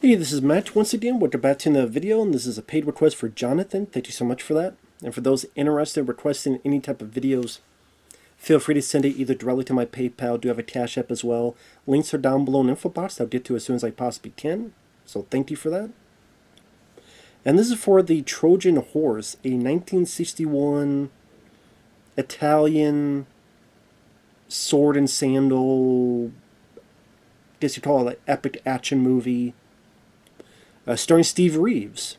Hey, this is Matt once again. We're back to the video, and this is a paid request for Jonathan. Thank you so much for that. And for those interested in requesting any type of videos, feel free to send it either directly to my PayPal. I do have a CashApp as well. Links are down below in the info box. I'll get to as soon as I possibly can. So thank you for that. And this is for the Trojan Horse, a 1961 Italian sword and sandal, I guess you call it like epic action movie. Starring Steve Reeves,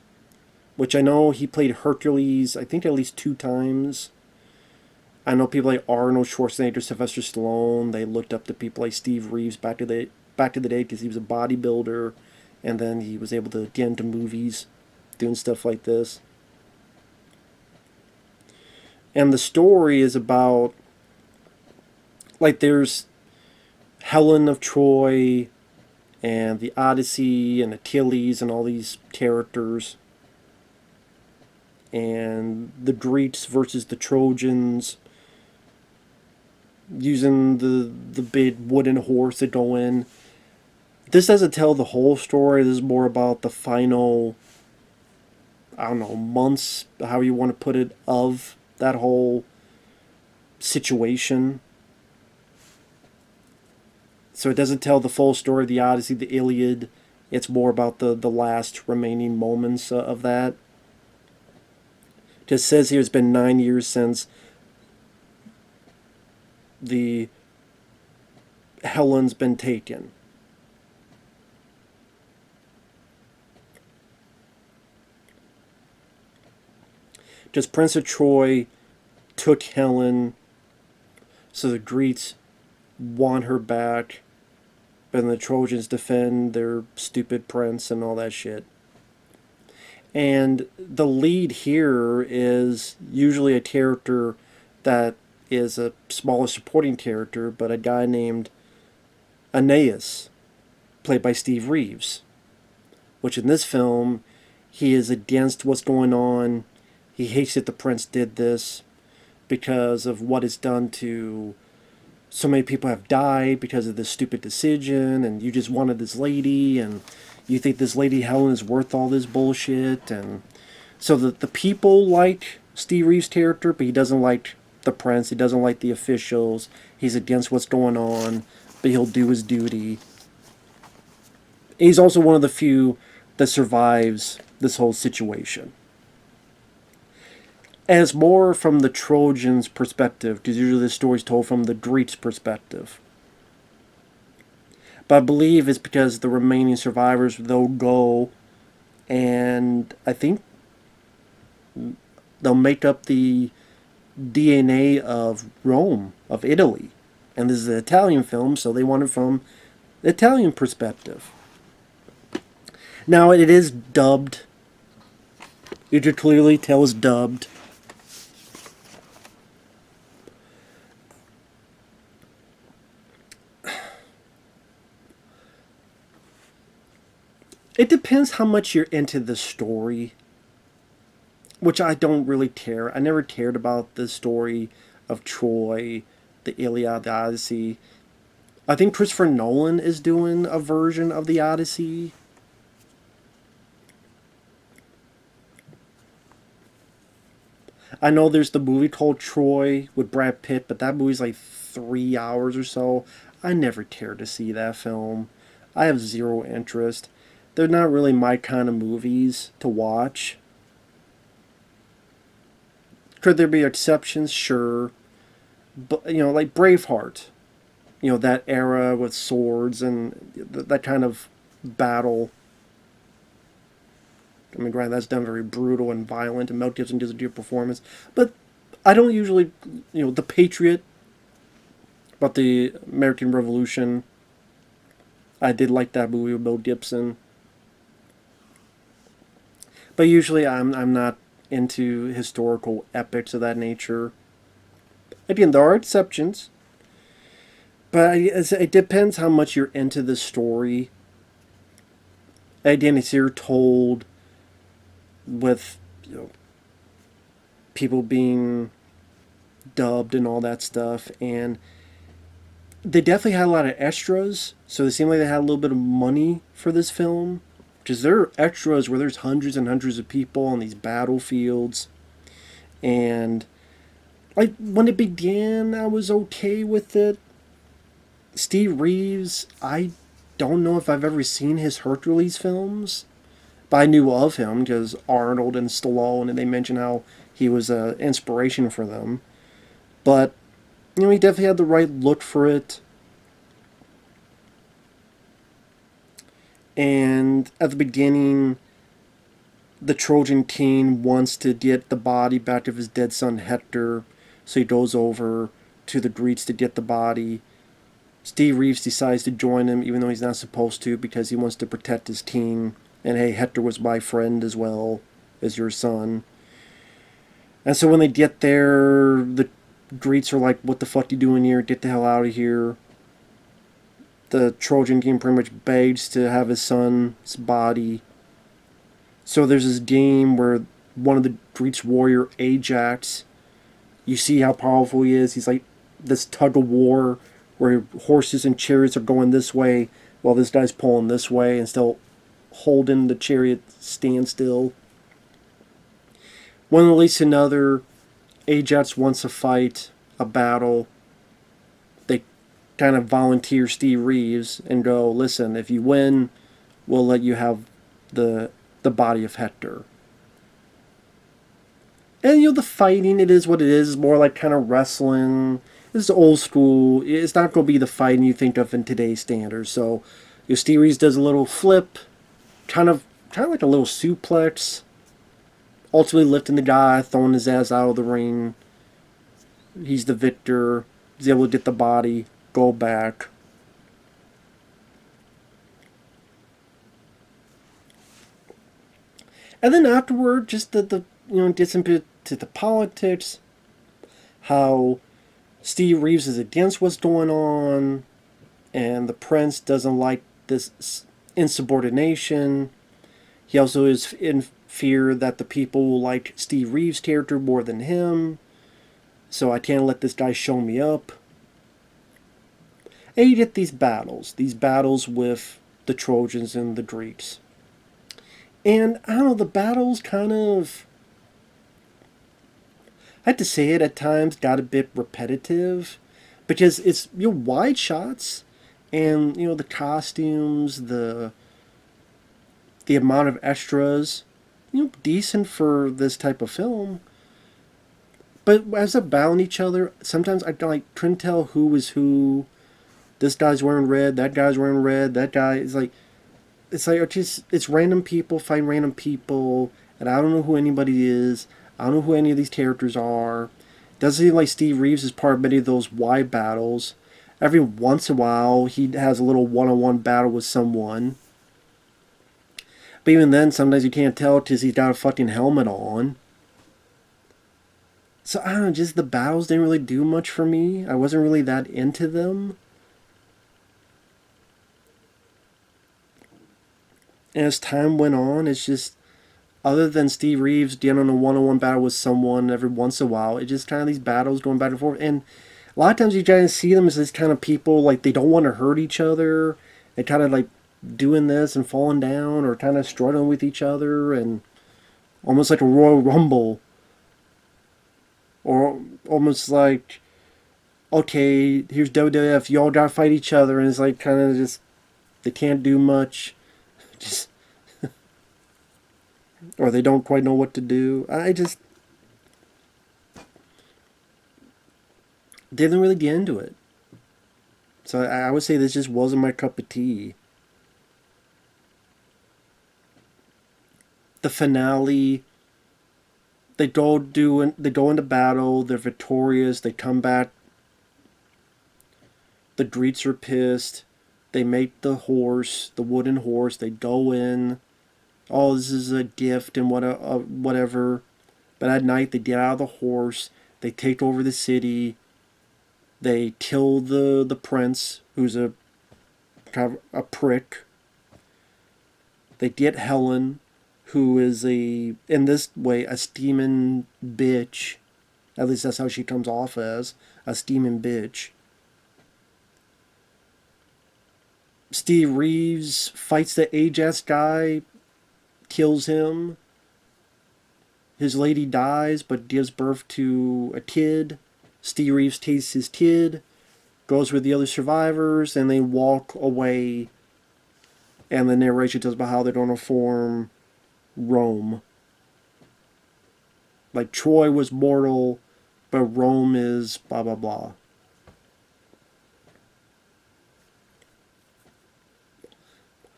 which I know he played Hercules, I think at least 2 times. I know people like Arnold Schwarzenegger, Sylvester Stallone, they looked up to people like Steve Reeves back to the day because he was a bodybuilder, and then he was able to get into movies doing stuff like this. And the story is about, like, there's Helen of Troy, and the Odyssey and Achilles and all these characters, and the Greeks versus the Trojans, using the big wooden horse to go in. This doesn't tell the whole story. This is more about the final, I don't know, months, how you want to put it, of that whole situation. So it doesn't tell the full story of the Odyssey, the Iliad. It's more about the last remaining moments of that. It just says here it's been 9 years since the Helen's been taken. Just Prince of Troy took Helen, so the Greeks want her back, and the Trojans defend their stupid prince and all that shit. And the lead here is usually a character that is a smaller supporting character, but a guy named Aeneas, played by Steve Reeves, which in this film, he is against what's going on. He hates that the prince did this because of what it's done to so many people have died because of this stupid decision, and you just wanted this lady, and you think this lady Helen is worth all this bullshit. And so the people like Steve Reeves' character, but he doesn't like the prince, he doesn't like the officials, he's against what's going on, but he'll do his duty. He's also one of the few that survives this whole situation. And it's more from the Trojans' perspective, because usually the story's told from the Greeks' perspective. But I believe it's because the remaining survivors, they'll go, and I think they'll make up the DNA of Rome, of Italy. And this is an Italian film, so they want it from the Italian perspective. Now, it is dubbed. You can clearly tell it's dubbed. It depends how much you're into the story, which I don't really care. I never cared about the story of Troy, the Iliad, the Odyssey. I think Christopher Nolan is doing a version of the Odyssey. I know there's the movie called Troy with Brad Pitt, but that movie's like 3 hours or so. I never cared to see that film. I have zero interest. They're not really my kind of movies to watch. Could there be exceptions? Sure. But, like Braveheart. That era with swords and that kind of battle. I mean, granted, that's done very brutal and violent, and Mel Gibson does a good performance. But I don't usually, The Patriot, about the American Revolution. I did like that movie with Mel Gibson. But usually I'm not into historical epics of that nature. Again, there are exceptions. But it depends how much you're into the story. Again, it's here told with people being dubbed and all that stuff. And they definitely had a lot of extras. So it seemed like they had a little bit of money for this film. Because there are extras where there's hundreds and hundreds of people on these battlefields. And like when it began, I was okay with it. Steve Reeves, I don't know if I've ever seen his Hercules films, but I knew of him because Arnold and Stallone, and they mentioned how he was an inspiration for them. But he definitely had the right look for it. And at the beginning, the Trojan king wants to get the body back of his dead son Hector, so he goes over to the Greeks to get the body. Steve Reeves decides to join him, even though he's not supposed to, because he wants to protect his king. And hey, Hector was my friend as well as your son. And so when they get there, the Greeks are like, "What the fuck you doing here? Get the hell out of here." The Trojan king pretty much begs to have his son's body. So there's this game where one of the Greeks warrior, Ajax, you see how powerful he is. He's like this tug of war where horses and chariots are going this way while this guy's pulling this way and still holding the chariot standstill. One leads to another. Ajax wants a fight, a battle. They kind of volunteer Steve Reeves and go, "Listen, if you win, we'll let you have the body of Hector." And the fighting, it is what it is. It's more like kind of wrestling. This is old school. It's not going to be the fighting you think of in today's standards. So, Steve Reeves does a little flip, kind of like a little suplex, ultimately lifting the guy, throwing his ass out of the ring. He's the victor. He's able to get the body, go back. And then afterward, just the gets into the politics, how Steve Reeves is against what's going on, and the prince doesn't like this insubordination. He also is in fear that the people will like Steve Reeves' character more than him, so I can't let this guy show me up. And you get these battles with the Trojans and the Greeks. And I don't know, the battles kind of, I have to say it, at times got a bit repetitive because it's wide shots and the costumes, the amount of extras, decent for this type of film. But as they're battling each other, sometimes I couldn't tell who was who. This guy's wearing red, that guy's wearing red, that guy is like, it's random people fighting random people, and I don't know who anybody is. I don't know who any of these characters are. Doesn't seem like Steve Reeves is part of many of those wide battles. Every once in a while, he has a little one-on-one battle with someone. But even then, sometimes you can't tell because he's got a fucking helmet on. So I don't know, just the battles didn't really do much for me. I wasn't really that into them. And as time went on, it's just, other than Steve Reeves getting on a one-on-one battle with someone every once in a while, it's just kind of these battles going back and forth. And a lot of times you try to see them as this kind of people, like they don't want to hurt each other, and kind of like doing this and falling down, or kind of struggling with each other, and almost like a Royal Rumble. Or almost like, okay, here's WWF, y'all gotta fight each other, and it's like kind of just, they can't do much. Just or they don't quite know what to do. I just didn't really get into it. So I would say this just wasn't my cup of tea. The finale, they go into battle, they're victorious, they come back. The Greeks are pissed. They make the horse, the wooden horse, they go in. Oh, this is a gift and whatever. But at night, they get out of the horse. They take over the city. They kill the prince, who's a kind of a prick. They get Helen, who is in this way, a steaming bitch. At least that's how she comes off as, a steaming bitch. Steve Reeves fights the Ajax guy. kills him. His lady dies, but gives birth to a kid. Steve Reeves takes his kid, goes with the other survivors, and they walk away. And the narration tells about how they're going to form Rome. Like, Troy was mortal, but Rome is blah, blah, blah.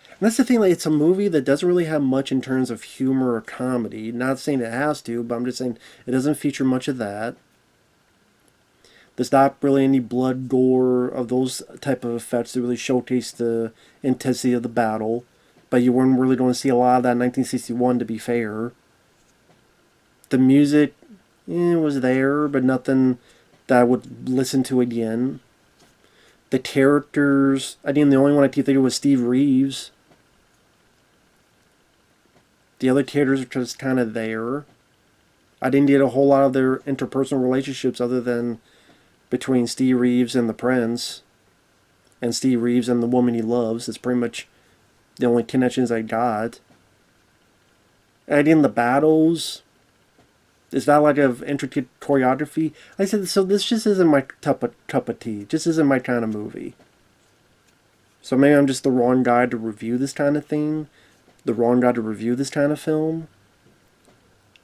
And that's the thing, like, it's a movie that doesn't really have much in terms of humor or comedy. Not saying it has to, but I'm just saying it doesn't feature much of that. There's not really any blood, gore, of those type of effects that really showcase the intensity of the battle. But you weren't really going to see a lot of that in 1961, to be fair. The music was there, but nothing that I would listen to again. The characters, I think the only one I could think of was Steve Reeves. The other characters are just kind of there. I didn't get a whole lot of their interpersonal relationships other than between Steve Reeves and the prince, and Steve Reeves and the woman he loves. It's pretty much the only connections I got. And in the battles, it's not like an intricate choreography. I said, so this just isn't my cup of tea. It just isn't my kind of movie. So maybe I'm just the wrong guy to review this kind of thing. The wrong guy to review this kind of film.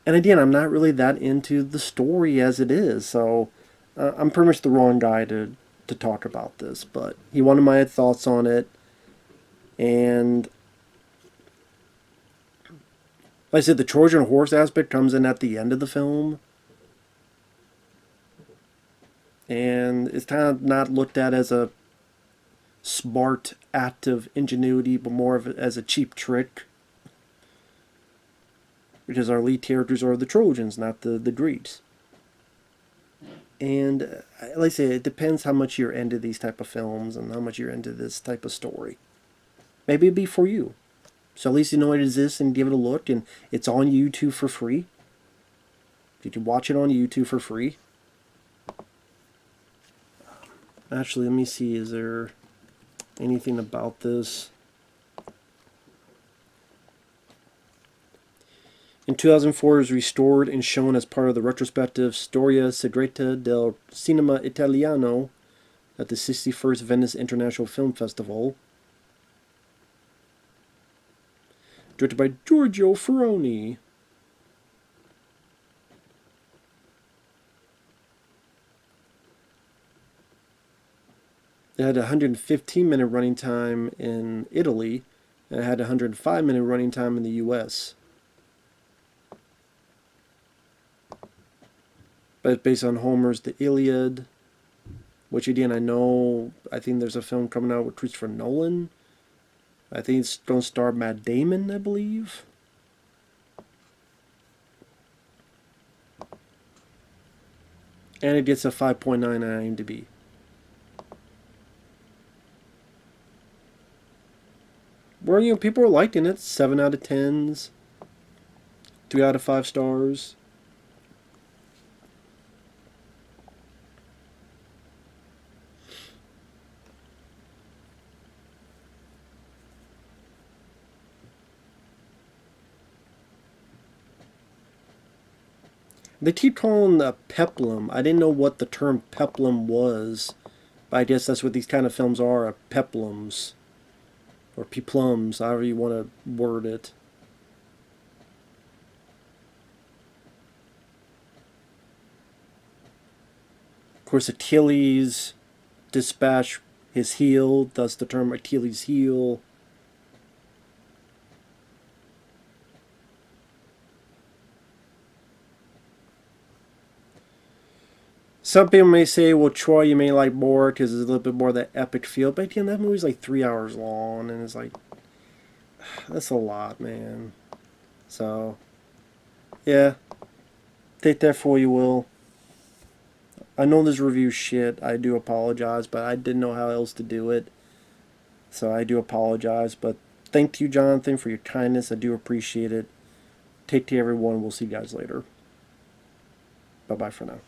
And again, I'm not really that into the story as it is. So I'm pretty much the wrong guy to talk about this. But he wanted my thoughts on it. And like I said, the Trojan Horse aspect comes in at the end of the film. And it's kind of not looked at as a smart act of ingenuity, but more of as a cheap trick. Because our lead characters are the Trojans, not the Greeks. And like I say, it depends how much you're into these type of films and how much you're into this type of story. Maybe it'd be for you. So at least you know it exists and give it a look. And it's on YouTube for free. You can watch it on YouTube for free. Actually, let me see. Is there anything about this? In 2004, it was restored and shown as part of the retrospective Storia Segreta del Cinema Italiano at the 61st Venice International Film Festival. Directed by Giorgio Ferroni. It had a 115-minute running time in Italy, and it had a 105-minute running time in the U.S. But it's based on Homer's The Iliad, which again, I think there's a film coming out with Christopher Nolan. I think it's going to star Matt Damon, I believe. And it gets a 5.9 on IMDb. Well, people are liking it. 7 out of 10s. 3 out of 5 stars. They keep calling the peplum. I didn't know what the term peplum was, but I guess that's what these kind of films are peplums. Or peplums, however you want to word it. Of course, Achilles dispatched his heel, thus the term Achilles' heel. Some people may say, well, Troy, you may like more because it's a little bit more of that epic feel. But again, that movie's like 3 hours long, and it's like, that's a lot, man. So, yeah. Take that for you will. I know this review shit. I do apologize, but I didn't know how else to do it. So I do apologize. But thank you, Jonathan, for your kindness. I do appreciate it. Take care, everyone. We'll see you guys later. Bye-bye for now.